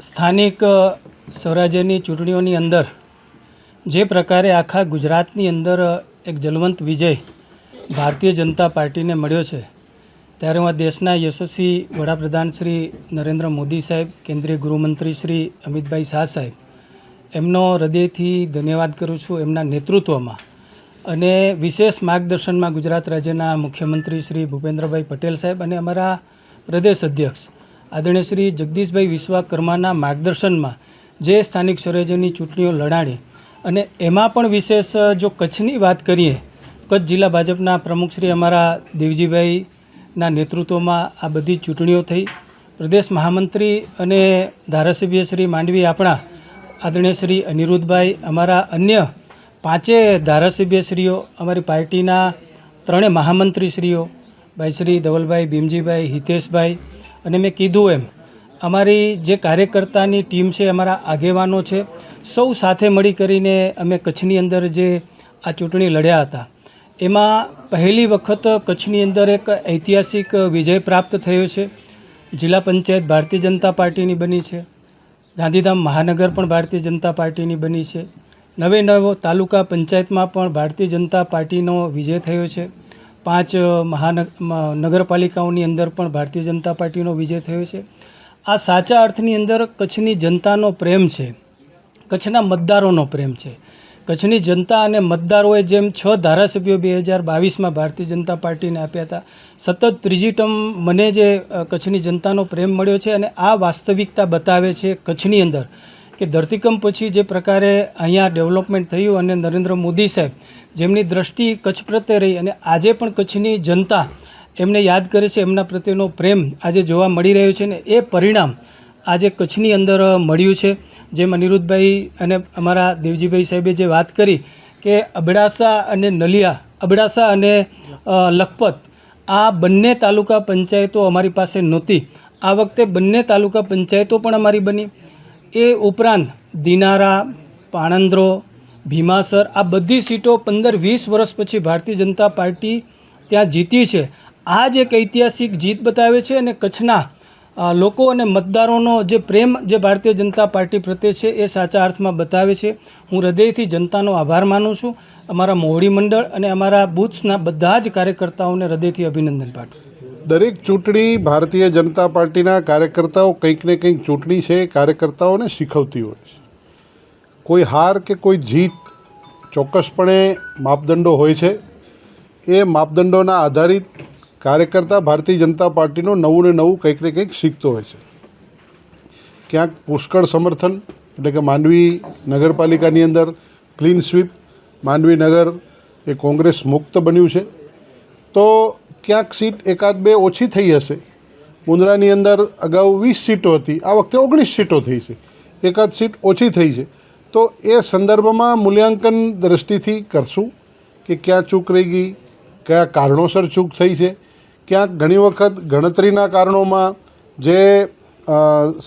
સ્થાનિક સ્વરાજ્યની ચૂંટણીઓની અંદર જે પ્રકારે આખા ગુજરાતની અંદર એક જલવંત વિજય ભારતીય જનતા પાર્ટીને મળ્યો છે, ત્યારે હું દેશના યશસ્વી વડાપ્રધાન શ્રી નરેન્દ્ર મોદી સાહેબ, કેન્દ્રીય ગૃહમંત્રી શ્રી અમિતભાઈ શાહ સાહેબ, એમનો હૃદયથી ધન્યવાદ કરું છું. એમના નેતૃત્વમાં અને વિશેષ માર્ગદર્શનમાં ગુજરાત રાજ્યના મુખ્યમંત્રી શ્રી ભૂપેન્દ્રભાઈ પટેલ સાહેબ અને અમારા પ્રદેશ અધ્યક્ષ આદરણીય શ્રી જગદીશભાઈ વિશ્વકર્માના માર્ગદર્શનમાં જે સ્થાનિક સ્વરાજ્યની ચૂંટણીઓ લડાણી, અને એમાં પણ વિશેષ જો કચ્છની વાત કરીએ, કચ્છ જિલ્લા ભાજપના પ્રમુખ શ્રી અમારા દેવજીભાઈના નેતૃત્વમાં આ બધી ચૂંટણીઓ થઈ. પ્રદેશ મહામંત્રી અને ધારાસભ્ય શ્રી માંડવી આપણા આદરણીય શ્રી અનિરુદ્ધભાઈ, અમારા અન્ય 5 ધારાસભ્યશ્રીઓ, અમારી પાર્ટીના 3 મહામંત્રીશ્રીઓ ભાઈ શ્રી ધવલભાઈ, ભીમજીભાઈ, હિતેશભાઈ, અને મેં કીધું એમ અમારી જે કાર્યકર્તાની ટીમ છે, અમારા આગેવાનો છે, સૌ સાથે મળી કરીને અમે કચ્છની અંદર જે આ ચૂંટણી લડ્યા હતા, એમાં પહેલી વખત કચ્છની અંદર એક ઐતિહાસિક વિજય પ્રાપ્ત થયો છે. જિલ્લા પંચાયત ભારતીય જનતા પાર્ટીની બની છે, ગાંધીધામ મહાનગર પણ ભારતીય જનતા પાર્ટીની બની છે, નવો તાલુકા પંચાયતમાં પણ ભારતીય જનતા પાર્ટીનો વિજય થયો છે, 5 નગરપાલિકાઓની અંદર પણ ભારતીય જનતા પાર્ટીનો વિજય થયો છે. આ સાચા અર્થની અંદર કચ્છની જનતાનો પ્રેમ છે, કચ્છના મતદારોનો પ્રેમ છે. કચ્છની જનતા અને મતદારોએ જેમ 6 ધારાસભ્યો 2022માં ભારતીય જનતા પાર્ટીને આપ્યા હતા, સતત ત્રીજી ટર્મ મને જે કચ્છની જનતાનો પ્રેમ મળ્યો છે, અને આ વાસ્તવિકતા બતાવે છે કચ્છની અંદર કે ધરતીકંપ પછી જે પ્રકારે અહીંયા ડેવલપમેન્ટ થયું, અને નરેન્દ્ર મોદી સાહેબ જેમની દ્રષ્ટિ કચ્છ પ્રત્યે રહી, અને આજે પણ કચ્છની જનતા એમને યાદ કરે છે, એમના પ્રત્યેનો પ્રેમ આજે જોવા મળી રહ્યો છે, ને એ પરિણામ આજે કચ્છની અંદર મળ્યું છે. જેમ અનિરુદ્ધભાઈ અને અમારા દેવજીભાઈ સાહેબે જે વાત કરી કે અબડાસા અને નલિયા, અબડાસા અને લખપત, આ બંને તાલુકા પંચાયતો અમારી પાસે નહોતી. આ વખતે બંને તાલુકા પંચાયતો પણ અમારી બની. એ ઉપરાંત દિનારા, પાણંદ્રો, ભીમાસર, આ બધી સીટો 15-20 વર્ષ પછી ભારતીય જનતા પાર્ટી ત્યાં જીતી છે. આ જ એક ઐતિહાસિક જીત બતાવે છે, અને કચ્છના લોકો અને મતદારોનો જે પ્રેમ જે ભારતીય જનતા પાર્ટી પ્રત્યે છે, એ સાચા અર્થમાં બતાવે છે. હું હૃદયથી જનતાનો આભાર માનું છું. અમારા મોવડી મંડળ અને અમારા બૂથ્સના બધા જ કાર્યકર્તાઓને હૃદયથી અભિનંદન પાઠવું. દરેક ચૂંટણી ભારતીય જનતા પાર્ટીના કાર્યકર્તાઓ કંઈક ને કંઈક ચૂંટણી છે કાર્યકર્તાઓને શીખવતી હોય છે. કોઈ હાર કે કોઈ જીત ચોક્કસપણે માપદંડો હોય છે. એ માપદંડોના આધારિત કાર્યકર્તા ભારતીય જનતા પાર્ટીનો નવું ને નવું કંઈક ને કંઈક શીખતો હોય છે. ક્યાંક પુષ્કળ સમર્થન, એટલે કે માંડવી નગરપાલિકાની અંદર ક્લીન સ્વીપ, માંડવી નગર એ કોંગ્રેસ મુક્ત બન્યું છે. તો ક્યાંક સીટ 1-2 ઓછી થઈ હશે. મુંદ્રાની અંદર અગાઉ 20 સીટો હતી, આ વખતે 19 સીટો થઈ છે, 1 સીટ ઓછી થઈ છે. તો એ સંદર્ભમાં મૂલ્યાંકન દૃષ્ટિથી કરશું કે ક્યાં ચૂક રહી ગઈ, કયા કારણોસર ચૂક થઈ છે. ક્યાંક ઘણી વખત ગણતરીના કારણોમાં જે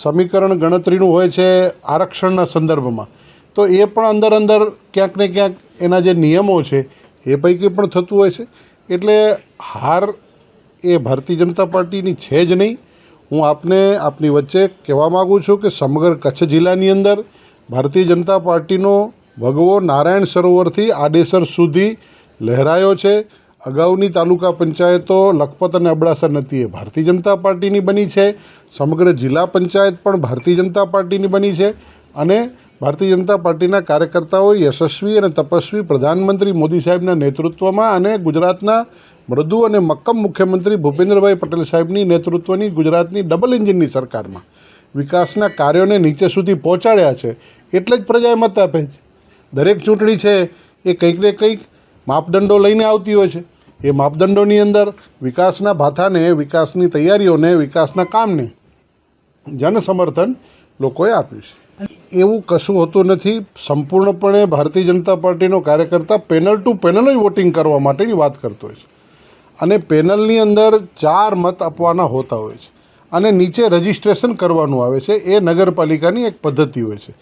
સમીકરણ ગણતરીનું હોય છે આરક્ષણના સંદર્ભમાં, તો એ પણ અંદર ક્યાંક ને ક્યાંક એના જે નિયમો છે એ પૈકી પણ થતું હોય છે. એટલે હાર એ ભારતીય જનતા પાર્ટીની છે જ નહીં. હું આપની વચ્ચે કહેવા માગું છું કે સમગ્ર કચ્છ જિલ્લાની અંદર ભારતીય જનતા પાર્ટીનો ભગવો નારાયણ સરોવરથી આડેસર સુધી લહેરાયો છે. અગાઉની તાલુકા પંચાયતો લખપત અને અબડાસા નથી, એ ભારતીય જનતા પાર્ટીની બની છે. સમગ્ર જિલ્લા પંચાયત પણ ભારતીય જનતા પાર્ટીની બની છે. અને ભારતીય જનતા પાર્ટીના કાર્યકર્તાઓ યશસ્વી અને તપસ્વી પ્રધાનમંત્રી મોદી સાહેબના નેતૃત્વમાં અને ગુજરાતના મૃદુ અને મક્કમ મુખ્યમંત્રી ભૂપેન્દ્રભાઈ પટેલ સાહેબની નેતૃત્વની ગુજરાતની ડબલ એન્જિનની સરકારમાં વિકાસના કાર્યોને નીચે સુધી પહોંચાડ્યા છે. એટલે જ પ્રજાએ મત આપે છે. દરેક ચૂંટણી છે એ કંઈક ને કંઈક માપદંડો લઈને આવતી હોય છે. એ માપદંડોની અંદર વિકાસના ભાથાને, વિકાસની તૈયારીઓને, વિકાસના કામને જનસમર્થન લોકોએ આપ્યું છે. એવું કશું હોતું નથી. સંપૂર્ણપણે ભારતીય જનતા પાર્ટીનો કાર્યકર્તા પેનલ ટુ પેનલ જ વોટિંગ કરવા માટેની વાત કરતો હોય છે. અને પેનલની અંદર 4 મત આપવાના હોતા હોય છે, અને નીચે રજિસ્ટ્રેશન કરવાનું આવે છે. એ નગરપાલિકાની એક પદ્ધતિ હોય છે.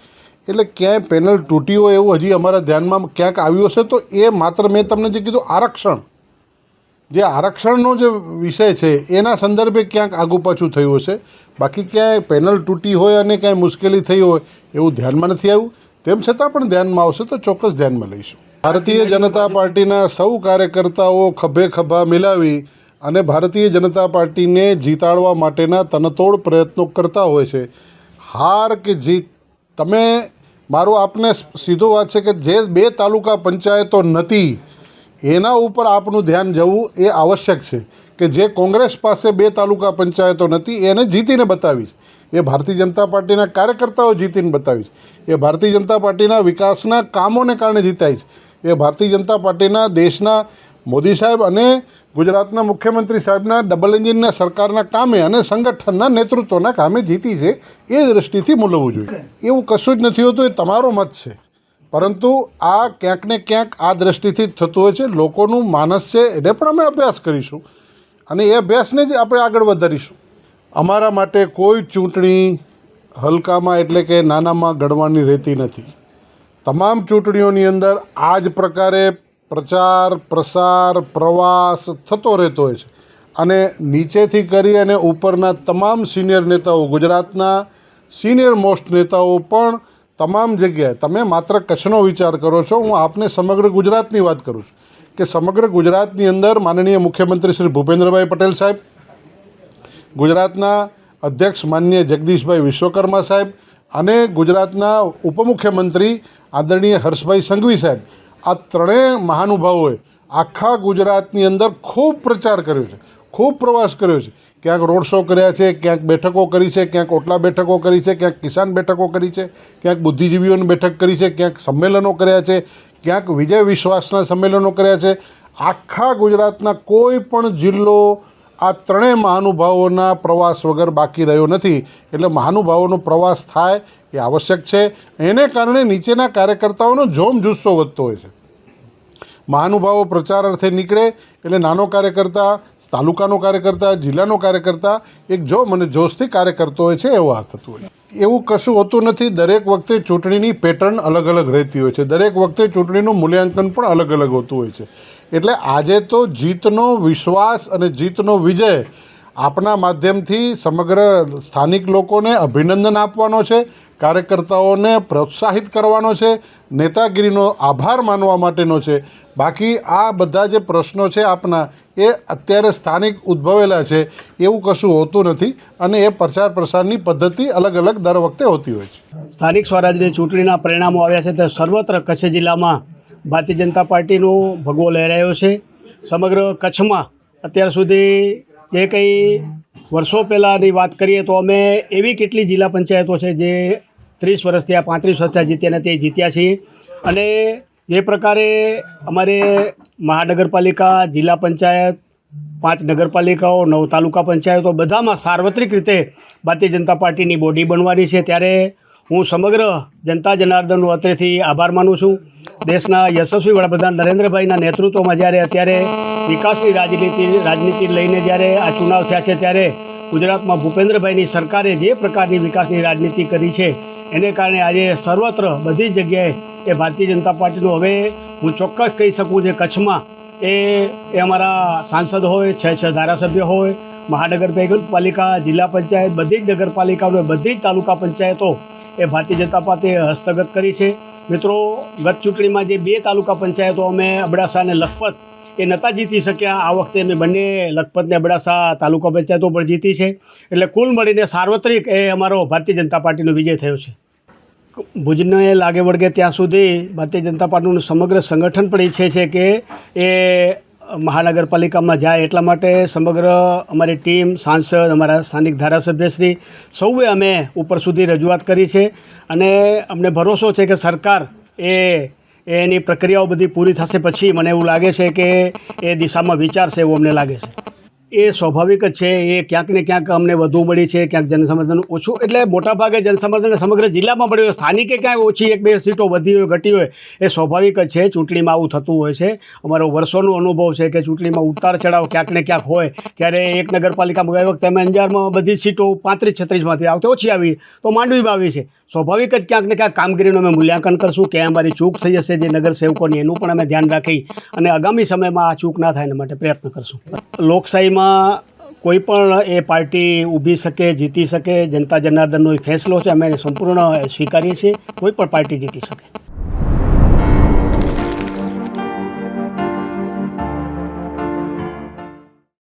એટલે ક્યાંય પેનલ તૂટી હોય એવું હજી અમારા ધ્યાનમાં ક્યાંક આવ્યું હશે તો એ માત્ર મેં તમને જે કીધું આરક્ષણ, જે આરક્ષણનો જે વિષય છે એના સંદર્ભે ક્યાંક આગુ પાછું થયું હશે, બાકી ક્યાંય પેનલ તૂટી હોય અને ક્યાંય મુશ્કેલી થઈ હોય એવું ધ્યાનમાં નથી આવ્યું. તેમ છતાં પણ ધ્યાનમાં આવશે તો ચોક્કસ ધ્યાનમાં લઈશું. ભારતીય જનતા પાર્ટીના સૌ કાર્યકર્તાઓ ખભે ખભા મિલાવી અને ભારતીય જનતા પાર્ટીને જીતાડવા માટેના તનતોડ પ્રયત્નો કરતા હોય છે. હાર કે જીત, તમે મારું આપને સીધું વાત છે કે જે 2 તાલુકા પંચાયતો નથી એના ઉપર આપનું ધ્યાન જવું એ આવશ્યક છે કે જે કોંગ્રેસ પાસે 2 તાલુકા પંચાયતો નથી એને જીતીને બતાવીશ. એ ભારતીય જનતા પાર્ટીના કાર્યકર્તાઓ જીતીને બતાવીશ. એ ભારતીય જનતા પાર્ટીના વિકાસના કામોને કારણે જીતાય છે. એ ભારતીય જનતા પાર્ટીના દેશના મોદી સાહેબ અને ગુજરાતના મુખ્યમંત્રી સાહેબના ડબલ એન્જિનના સરકારના કામે અને સંગઠનના નેતૃત્વના કામે જીતી છે. એ દૃષ્ટિથી મૂલવવું જોઈએ. એવું કશું જ નથી હોતું, એ તમારો મત છે, પરંતુ આ ક્યાંક ને ક્યાંક આ દૃષ્ટિથી જ થતું હોય છે. લોકોનું માનસ છે એને પણ અમે અભ્યાસ કરીશું અને એ અભ્યાસને જ આપણે આગળ વધારીશું. અમારા માટે કોઈ ચૂંટણી હલકામાં એટલે કે નાનામાં ગણવાની રહેતી નથી. તમામ ચૂંટણીઓની અંદર આ જ પ્રકારે પ્રચાર પ્રસાર પ્રવાસ થતો રહેતો હોય છે અને નીચેથી કરી અને ઉપરના તમામ સિનિયર નેતાઓ, ગુજરાતના સિનિયર મોસ્ટ નેતાઓ પણ તમામ જગ્યાએ, તમે માત્ર કચ્છનો વિચાર કરો છો, હું આપને સમગ્ર ગુજરાતની વાત કરું છું કે સમગ્ર ગુજરાતની અંદર માનનીય મુખ્યમંત્રી શ્રી ભૂપેન્દ્રભાઈ પટેલ સાહેબ, ગુજરાતના અધ્યક્ષ માનનીય જગદીશભાઈ વિશ્વકર્મા સાહેબ અને ગુજરાતના ઉપમુખ્યમંત્રી આદરણીય હર્ષભાઈ સંઘવી સાહેબ, આ ત્રણેય મહાનુભાવોએ આખા ગુજરાતની અંદર ખૂબ પ્રચાર કર્યો છે, ખૂબ પ્રવાસ કર્યો છે. ક્યાંક રોડ શો કર્યા છે, ક્યાંક બેઠકો કરી છે, ક્યાંક ઓટલા બેઠકો કરી છે, ક્યાંક કિસાન બેઠકો કરી છે, ક્યાંક બુદ્ધિજીવીઓની બેઠક કરી છે, ક્યાંક સંમેલનો કર્યા છે, ક્યાંક વિજય વિશ્વાસના સંમેલનો કર્યા છે. આખા ગુજરાતના કોઈ પણ જિલ્લો આ ત્રણેય મહાનુભાવોના પ્રવાસ વગર બાકી રહ્યો નથી. એટલે મહાનુભાવોનો પ્રવાસ થાય એ આવશ્યક છે. એને કારણે નીચેના કાર્યકર્તાઓનો જોમ જુસ્સો વધતો હોય છે. મહાનુભાવો પ્રચાર અર્થે નીકળે એટલે નાનો કાર્યકર્તા, તાલુકાનો કાર્યકર્તા, જિલ્લાનો કાર્યકર્તા એક જોમ અને જોશથી કાર્ય કરતો હોય છે, એવું આ થતું હોય. એવું કશું હોતું નથી. દરેક વખતે ચૂંટણીની પેટર્ન અલગ અલગ રહેતી હોય છે. દરેક વખતે ચૂંટણીનું મૂલ્યાંકન પણ અલગ અલગ હોતું હોય છે. એટલે આજે તો જીતનો વિશ્વાસ અને જીતનો વિજય આપના માધ્યમથી સમગ્ર સ્થાનિક લોકોને અભિનંદન આપવાનો છે, કાર્યકર્તાઓને પ્રોત્સાહિત કરવાનો છે, નેતાગીરીનો આભાર માનવા માટેનો છે. બાકી આ બધા જે પ્રશ્નો છે આપના, એ અત્યારે સ્થાનિક ઉદ્ભવેલા છે, એવું કશું હોતું નથી અને એ પ્રચાર પ્રસારની પદ્ધતિ અલગ અલગ દર વખતે હોતી હોય છે. સ્થાનિક સ્વરાજની ચૂંટણીના પરિણામો આવ્યા છે તે સર્વત્ર કચ્છ જિલ્લામાં ભારતીય જનતા પાર્ટીનો ભગવો લહેરાયો છે. સમગ્ર કચ્છમાં અત્યાર સુધી જે કંઈ વર્ષો પહેલાંની વાત કરીએ તો અમે એવી કેટલી જિલ્લા પંચાયતો છે જે 30 વર્ષ થયા, 35 વર્ષ થયા જીત્યા ને તે જીત્યા છીએ. અને જે પ્રકારે અમારે મહાનગરપાલિકા, જિલ્લા પંચાયત, 5 નગરપાલિકાઓ, 9 તાલુકા પંચાયતો બધામાં સાર્વત્રિક રીતે ભારતીય જનતા પાર્ટીની બોડી બનવાની છે. ત્યારે હું સમગ્ર જનતા જનાર્દનનો અત્રેથી આભાર માનું છું. દેશના યશસ્વી વડાપ્રધાન નરેન્દ્રભાઈના નેતૃત્વમાં જ્યારે અત્યારે વિકાસની રાજનીતિ લઈને જ્યારે આ ચુનાવ થયા છે, ત્યારે ગુજરાતમાં ભૂપેન્દ્રભાઈની સરકારે જે પ્રકારની વિકાસની રાજનીતિ કરી છે એને કારણે આજે સર્વત્ર બધી જ જગ્યાએ એ ભારતીય જનતા પાર્ટીનું, હવે હું ચોક્કસ કહી શકું કે કચ્છમાં એ અમારા સાંસદ હોય, 6 ધારાસભ્ય હોય, મહાનગરપાલિકા, જિલ્લા પંચાયત, બધી જ નગરપાલિકાઓ, બધી જ તાલુકા પંચાયતો એ ભારતીય જનતા પાર્ટીએ હસ્તગત કરી છે. મિત્રો, ગત ચૂંટણીમાં જે 2 તાલુકા પંચાયતો અમે અબડાસા અને લખપત એ નહોતા જીતી શક્યા, આ વખતે અમે બંને લખપત ને અબડાસા તાલુકા પંચાયતો પણ જીતી છે. એટલે કુલ મળીને સાર્વત્રિક એ અમારો ભારતીય જનતા પાર્ટીનો વિજય થયો છે. ભુજને લાગે વળગે ત્યાં સુધી ભારતીય જનતા પાર્ટીનું સમગ્ર સંગઠન પણ ઈચ્છે છે કે એ મહાનગરપાલિકામાં જાય. એટલા માટે સમગ્ર અમારી ટીમ, સાંસદ, અમારા સ્થાનિક ધારાસભ્યશ્રી સૌએ અમે ઉપર સુધી રજૂઆત કરી છે અને અમને ભરોસો છે કે સરકાર એની પ્રક્રિયાઓ બધી પૂરી થશે પછી મને એવું લાગે છે કે એ દિશામાં વિચારશે, એવું અમને લાગે છે. એ સ્વાભાવિક જ છે. એ ક્યાંક ને ક્યાંક અમને વધુ મળી છે, ક્યાંક જનસમર્થન ઓછું, એટલે મોટાભાગે જનસમર્થન સમગ્ર જિલ્લામાં મળ્યું હોય. સ્થાનિકે ક્યાંક ઓછી 1-2 સીટો વધી હોય ઘટી હોય એ સ્વાભાવિક જ છે. ચૂંટણીમાં આવું થતું હોય છે. અમારો વર્ષોનો અનુભવ છે કે ચૂંટણીમાં ઉતાર ચઢાવ ક્યાંક ને ક્યાંક હોય. ક્યારે એક નગરપાલિકામાં ગયા વખતે અમે અંજારમાં બધી સીટો 35-36માંથી આવતી ઓછી આવી તો માંડવીમાં આવી છે. સ્વાભાવિક જ ક્યાંક ને ક્યાંક કામગીરીનું અમે મૂલ્યાંકન કરશું કે અમારી ચૂક થઈ જશે જે નગરસેવકોની, એનું પણ અમે ધ્યાન રાખી અને આગામી સમયમાં આ ચૂક ના થાય એના માટે પ્રયત્ન કરશું. લોકશાહીમાં કોઈ પણ એ પાર્ટી ઊભી શકે, જીતી શકે. જનતા જનાર્દનનો એ ફેસલો છે, અમે એને સંપૂર્ણ સ્વીકારીએ છીએ. કોઈ પણ પાર્ટી જીતી શકે.